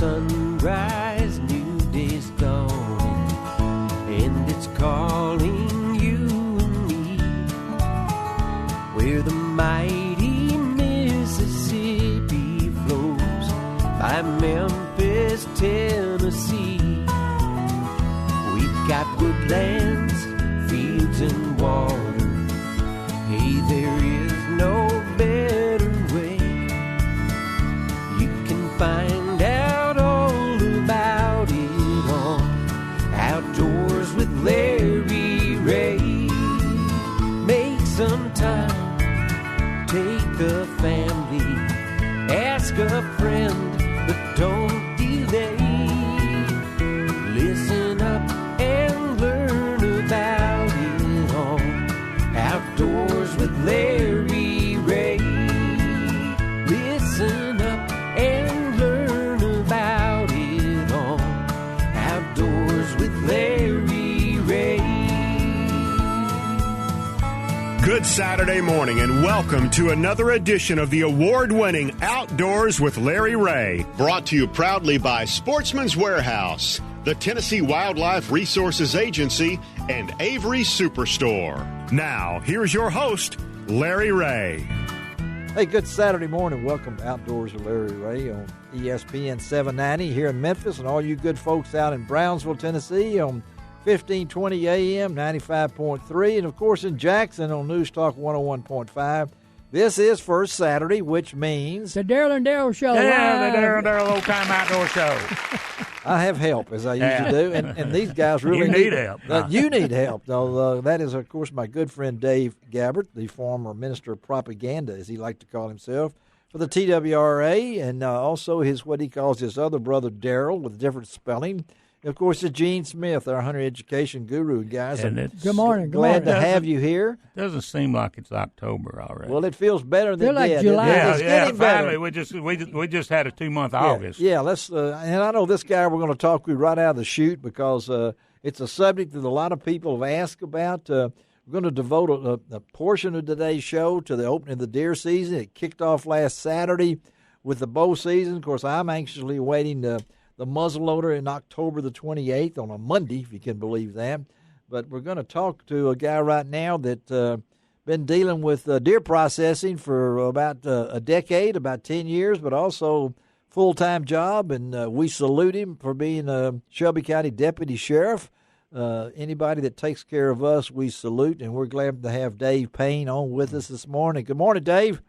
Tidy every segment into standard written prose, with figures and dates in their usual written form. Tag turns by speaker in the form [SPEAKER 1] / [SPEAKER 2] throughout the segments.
[SPEAKER 1] sunrise, new day's dawning, and it's calling you and me, where the mighty Mississippi flows by Memphis, Tennessee. We've got woodlands, fields, and water. Hey, there is no better way. You can find out all about it on Outdoors with Larry Ray. Make some time, take the family, ask a friend, but don't delay. Listen up and learn about it all. Outdoors with Larry Ray. Listen up and learn about it all. Outdoors with Larry Ray.
[SPEAKER 2] Good Saturday morning and welcome to another edition of the award-winning Outdoors with Larry Ray. Brought to you proudly by Sportsman's Warehouse, the Tennessee Wildlife Resources Agency, and Avery Superstore. Now, here's your host, Larry Ray.
[SPEAKER 3] Hey, good Saturday morning. Welcome to Outdoors with Larry Ray on ESPN 790 here in Memphis, and all you good folks out in Brownsville, Tennessee on 1520 AM, 95.3, and of course in Jackson on News Talk 101.5. This is First Saturday, which means
[SPEAKER 4] the Daryl and Daryl Show.
[SPEAKER 5] Yeah, the Daryl and Daryl Old Time Outdoor Show.
[SPEAKER 3] I have help, as I usually do, and these guys really
[SPEAKER 5] need help.
[SPEAKER 3] You need help. That is, of course, my good friend Dave Gabbert, the former Minister of Propaganda, as he liked to call himself, for the TWRA, and also what he calls his other brother Daryl with a different spelling. And of course, it's Gene Smith, our hunter education guru, guys.
[SPEAKER 4] Good morning.
[SPEAKER 3] Glad to have you here.
[SPEAKER 5] Doesn't seem like it's October already.
[SPEAKER 3] Well, it feels better than
[SPEAKER 4] like
[SPEAKER 3] did.
[SPEAKER 4] July.
[SPEAKER 3] It's getting better.
[SPEAKER 5] Finally, we just had a 2-month August.
[SPEAKER 3] Yeah, let's. And I know this guy we're going to talk with right out of the chute because it's a subject that a lot of people have asked about. We're going to devote a portion of today's show to the opening of the deer season. It kicked off last Saturday with the bow season. Of course, I'm anxiously awaiting the muzzleloader in October the 28th on a Monday, if you can believe that. But we're going to talk to a guy right now that been dealing with deer processing for about a decade, about 10 years, but also full-time job, and we salute him for being a Shelby County Deputy Sheriff. Anybody that takes care of us, we salute, and we're glad to have Dave Payne on with us this morning. Good morning, Dave.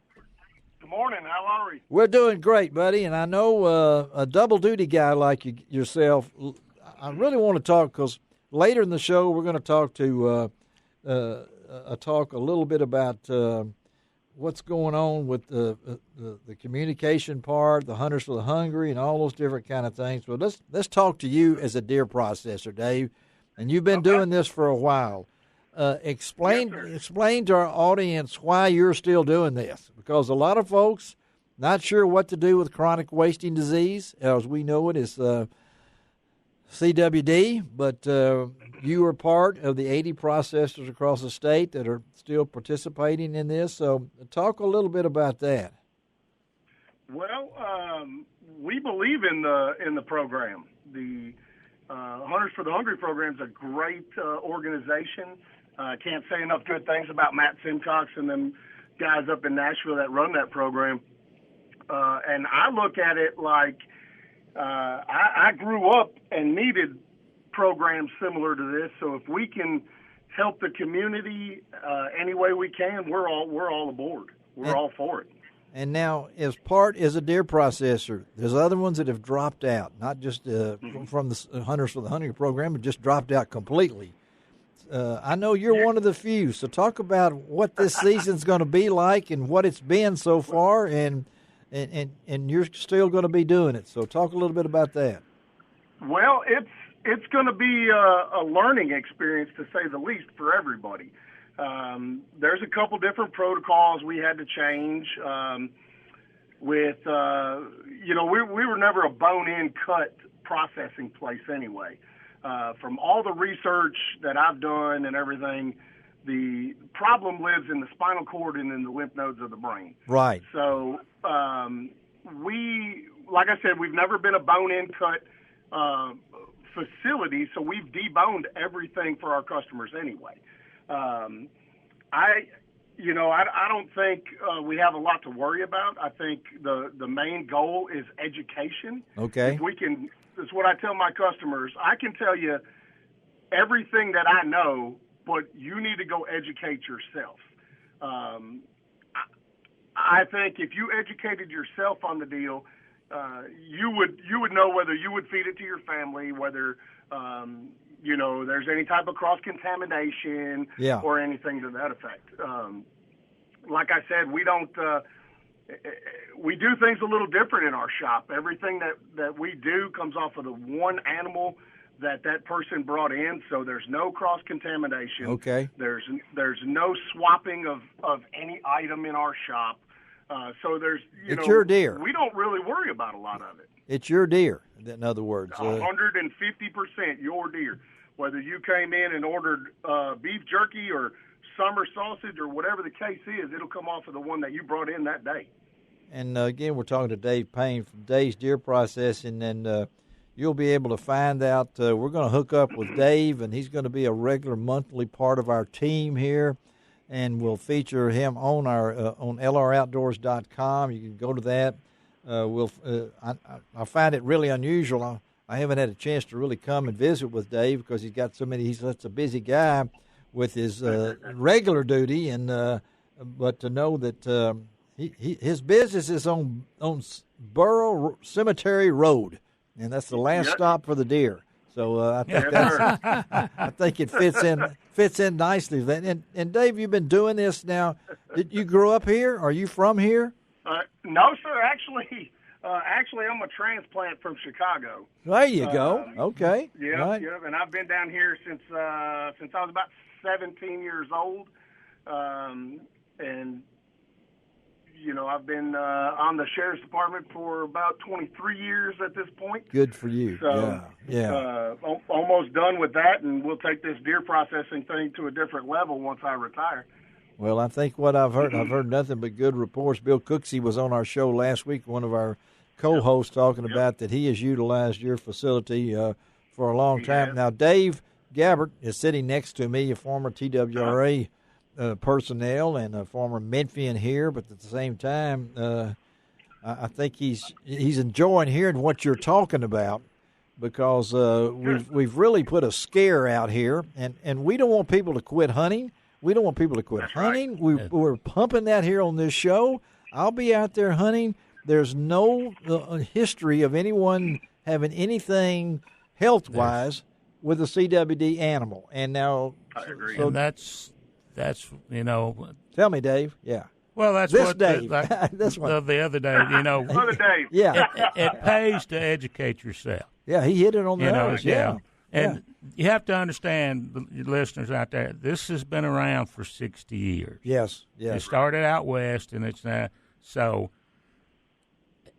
[SPEAKER 6] Good morning. How are we?
[SPEAKER 3] We're doing great, buddy, and I know a double-duty guy like yourself, I really want to talk because later in the show we're going to talk to talk a little bit about what's going on with the communication part, the Hunters for the Hungry, and all those different kind of things. But let's talk to you as a deer processor, Dave, and you've been doing this for a while. Explain to our audience why you're still doing this, because a lot of folks not sure what to do with chronic wasting disease, as we know it is CWD, but you are part of the 80 processors across the state that are still participating in this. So talk a little bit about that.
[SPEAKER 6] Well, we believe in the program. The Hunters for the Hungry program is a great organization. Can't say enough good things about Matt Simcox and them guys up in Nashville that run that program. And I look at it like I grew up and needed programs similar to this. So if we can help the community any way we can, we're all aboard. We're all for it.
[SPEAKER 3] And now, as a deer processor, there's other ones that have dropped out, not just from the Hunters for the Hungry program, but just dropped out completely. I know you're one of the few, so talk about what this season's going to be like and what it's been so far, and you're still going to be doing it. So talk a little bit about that.
[SPEAKER 6] Well, it's going to be a learning experience, to say the least, for everybody. There's a couple different protocols we had to change with, we were never a bone-in cut processing place anyway. From all the research that I've done and everything, the problem lives in the spinal cord and in the lymph nodes of the brain.
[SPEAKER 3] Right.
[SPEAKER 6] So we like I said, we've never been a bone-in cut facility, so we've deboned everything for our customers anyway. I don't think we have a lot to worry about. I think the main goal is education.
[SPEAKER 3] Okay.
[SPEAKER 6] If we can, that's what I tell my customers. I can tell you everything that I know, but you need to go educate yourself. I think if you educated yourself on the deal, you would know whether you would feed it to your family, whether there's any type of cross-contamination or anything to that effect. Like I said, we don't. We do things a little different in our shop. Everything that we do comes off of the one animal that person brought in, so there's no cross-contamination.
[SPEAKER 3] Okay.
[SPEAKER 6] There's no swapping of any item in our shop. So
[SPEAKER 3] it's your deer.
[SPEAKER 6] We don't really worry about a lot of it.
[SPEAKER 3] It's your deer, in other words.
[SPEAKER 6] 150% your deer. Whether you came in and ordered beef jerky or summer sausage or whatever the case is, it'll come off of the one that you brought in that day.
[SPEAKER 3] And, again, we're talking to Dave Payne from Dave's Deer Processing, and you'll be able to find out. We're going to hook up with Dave, and he's going to be a regular monthly part of our team here, and we'll feature him on our on lroutdoors.com. You can go to that. I find it really unusual. I haven't had a chance to really come and visit with Dave because he's got so many. He's such a busy guy with his regular duty, and but to know that his business is on Burrow Cemetery Road, and that's the last stop for the deer. So I think I think it fits in nicely. And Dave, you've been doing this now. Did you grow up here? Are you from here?
[SPEAKER 6] No, sir. Actually, I'm a transplant from Chicago.
[SPEAKER 3] There you go. Okay.
[SPEAKER 6] Yeah,
[SPEAKER 3] right.
[SPEAKER 6] Yeah. And I've been down here since I was about 17 years old, and I've been on the sheriff's department for about 23 years at this point.
[SPEAKER 3] Good for you.
[SPEAKER 6] So,
[SPEAKER 3] yeah.
[SPEAKER 6] Almost done with that, and we'll take this deer processing thing to a different level once I retire.
[SPEAKER 3] Well, I think what I've heard nothing but good reports. Bill Cooksey was on our show last week, one of our co-hosts, talking about that he has utilized your facility for a long time.
[SPEAKER 6] Yeah.
[SPEAKER 3] Now, Dave Gabbert is sitting next to me, a former TWRA personnel and a former Memphian here, but at the same time, I think he's enjoying hearing what you're talking about because we've really put a scare out here, and we don't want people to quit hunting. We don't want people to quit hunting. Right. We're pumping that here on this show. I'll be out there hunting. There's no history of anyone having anything health-wise with a CWD animal. And now,
[SPEAKER 6] I agree.
[SPEAKER 5] So that's
[SPEAKER 3] Tell me, Dave. Yeah.
[SPEAKER 5] Well, that's
[SPEAKER 3] this
[SPEAKER 5] what
[SPEAKER 3] Dave.
[SPEAKER 5] This one. The other day,
[SPEAKER 6] Other Dave.
[SPEAKER 3] Yeah.
[SPEAKER 5] It pays to educate yourself.
[SPEAKER 3] Yeah, he hit it on the nose.
[SPEAKER 5] Yeah. And you have to understand, the listeners out there, this has been around for 60 years.
[SPEAKER 3] Yes.
[SPEAKER 5] It started out west, and it's now. So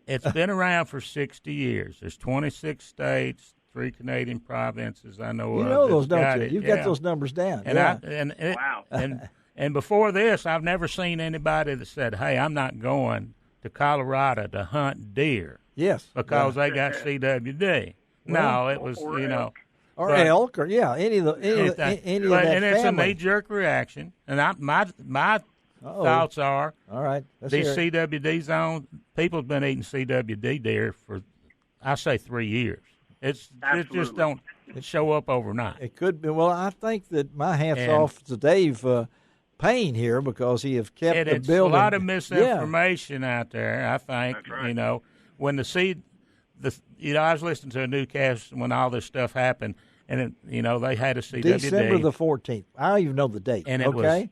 [SPEAKER 5] it's been around for 60 years. There's 26 states, 3 Canadian provinces I know of.
[SPEAKER 3] You know those, don't you?
[SPEAKER 5] it.
[SPEAKER 3] You've got those numbers down.
[SPEAKER 5] And
[SPEAKER 6] Wow.
[SPEAKER 5] And before this, I've never seen anybody that said, hey, I'm not going to Colorado to hunt deer.
[SPEAKER 3] Yes.
[SPEAKER 5] Because they got CWD. No, it was,
[SPEAKER 3] Or elk, or any of that
[SPEAKER 5] and it's
[SPEAKER 3] family.
[SPEAKER 5] a knee-jerk reaction. And my thoughts are,
[SPEAKER 3] all right,
[SPEAKER 5] these CWD zones, people have been eating CWD deer for, I say, 3 years. It just don't show up overnight.
[SPEAKER 3] It could be. Well, I think that my hat's off to Dave Payne here because he has kept the building.
[SPEAKER 5] A lot of misinformation out there, I think.
[SPEAKER 6] That's right.
[SPEAKER 5] When I was listening to a newscast when all this stuff happened, and they had a CWD.
[SPEAKER 3] December the 14th. I don't even know the date.
[SPEAKER 5] And it was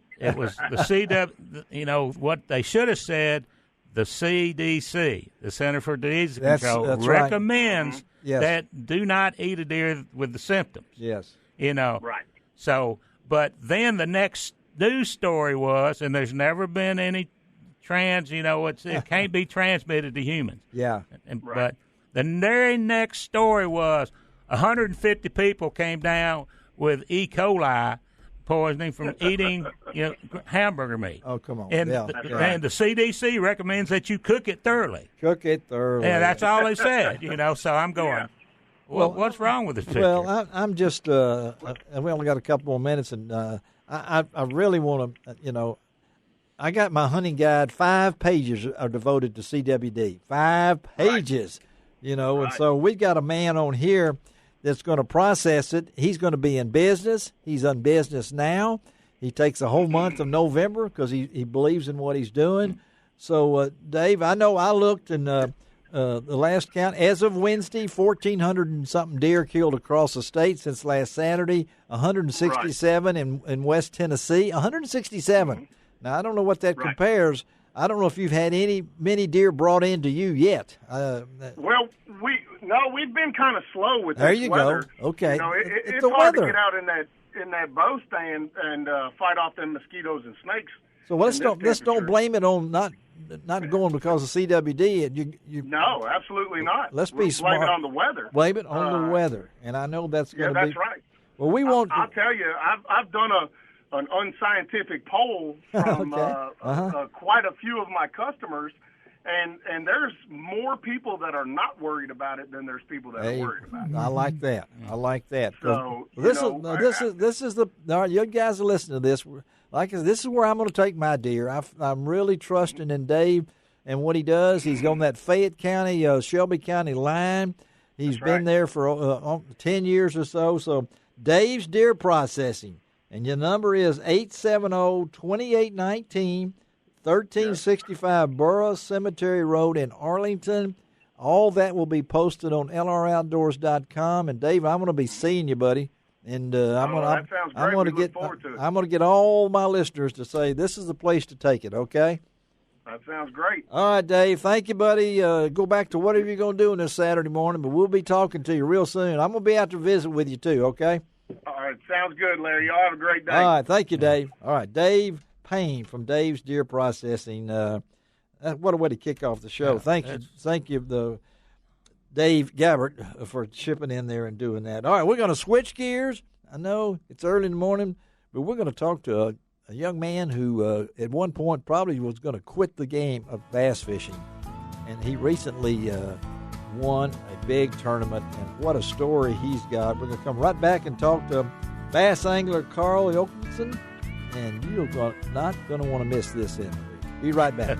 [SPEAKER 5] the CW. What they should have said, the CDC, the Center for Disease Control, recommends that do not eat a deer with the symptoms.
[SPEAKER 3] Yes.
[SPEAKER 6] Right.
[SPEAKER 5] So, but then the next news story was, and there's never been any it can't be transmitted to humans.
[SPEAKER 3] Yeah.
[SPEAKER 5] But the very next story was 150 people came down with E. coli poisoning from eating hamburger meat.
[SPEAKER 3] Oh, come on.
[SPEAKER 5] And, and the CDC recommends that you cook it thoroughly.
[SPEAKER 3] Cook it thoroughly.
[SPEAKER 5] Yeah, that's all they said, so I'm going, well, what's wrong with this picture?
[SPEAKER 3] Well, I'm just, we only got a couple more minutes, and I really want to, I got my hunting guide. 5 pages are devoted to CWD. 5 pages, and so we got a man on here that's going to process it. He's going to be in business. He's in business now. He takes the whole month of November because he believes in what he's doing. So, Dave, I know I looked, and the last count, as of Wednesday, 1,400 and something deer killed across the state since last Saturday, 167 in West Tennessee, 167. Mm-hmm. Now, I don't know what that compares. I don't know if you've had many deer brought into you yet.
[SPEAKER 6] Well, we've been kind of slow with this
[SPEAKER 3] weather. There you
[SPEAKER 6] weather.
[SPEAKER 3] Go. Okay.
[SPEAKER 6] It's
[SPEAKER 3] the
[SPEAKER 6] hard
[SPEAKER 3] weather.
[SPEAKER 6] to get out in that bow stand and fight off them mosquitoes and snakes.
[SPEAKER 3] So let's don't blame it on not going because of CWD.
[SPEAKER 6] No, absolutely not.
[SPEAKER 3] Let's be smart.
[SPEAKER 6] Blame it on the weather.
[SPEAKER 3] Blame it on the weather, and I know that's going to be.
[SPEAKER 6] Yeah, that's right.
[SPEAKER 3] Well,
[SPEAKER 6] I'll tell you, I've done an unscientific poll from quite a few of my customers, and there's more people that are not worried about it than there's people that are worried about it.
[SPEAKER 3] I like that.
[SPEAKER 6] So
[SPEAKER 3] this is the all right, you guys are listening to this. Like I said, this is where I'm going to take my deer. I'm really trusting in Dave and what he does. He's on that Fayette County, Shelby County line. He's been there for 10 years or so. So Dave's Deer Processing. And your number is 870-2819, 1365 Burroughs Cemetery Road in Arlington. All that will be posted on lroutdoors.com. And, Dave, I'm going to be seeing you, buddy. And I'm going to get all my listeners to say this is the place to take it, okay?
[SPEAKER 6] That sounds great.
[SPEAKER 3] All right, Dave. Thank you, buddy. Go back to whatever you're going to do on this Saturday morning, but we'll be talking to you real soon. I'm going to be out to visit with you, too, okay?
[SPEAKER 6] All right, sounds good, Larry. Y'all have a great day.
[SPEAKER 3] All right, thank you, Dave. All right, Dave Payne from Dave's Deer Processing. What a way to kick off the show. Thank you, Dave Gabbert, for shipping in there and doing that. All right, we're going to switch gears. I know it's early in the morning, but we're going to talk to a young man who at one point probably was going to quit the game of bass fishing, and he recently won a big tournament, and what a story he's got. We're going to come right back and talk to bass angler Carl Wilkinson, and you're not going to want to miss this interview. Be right back.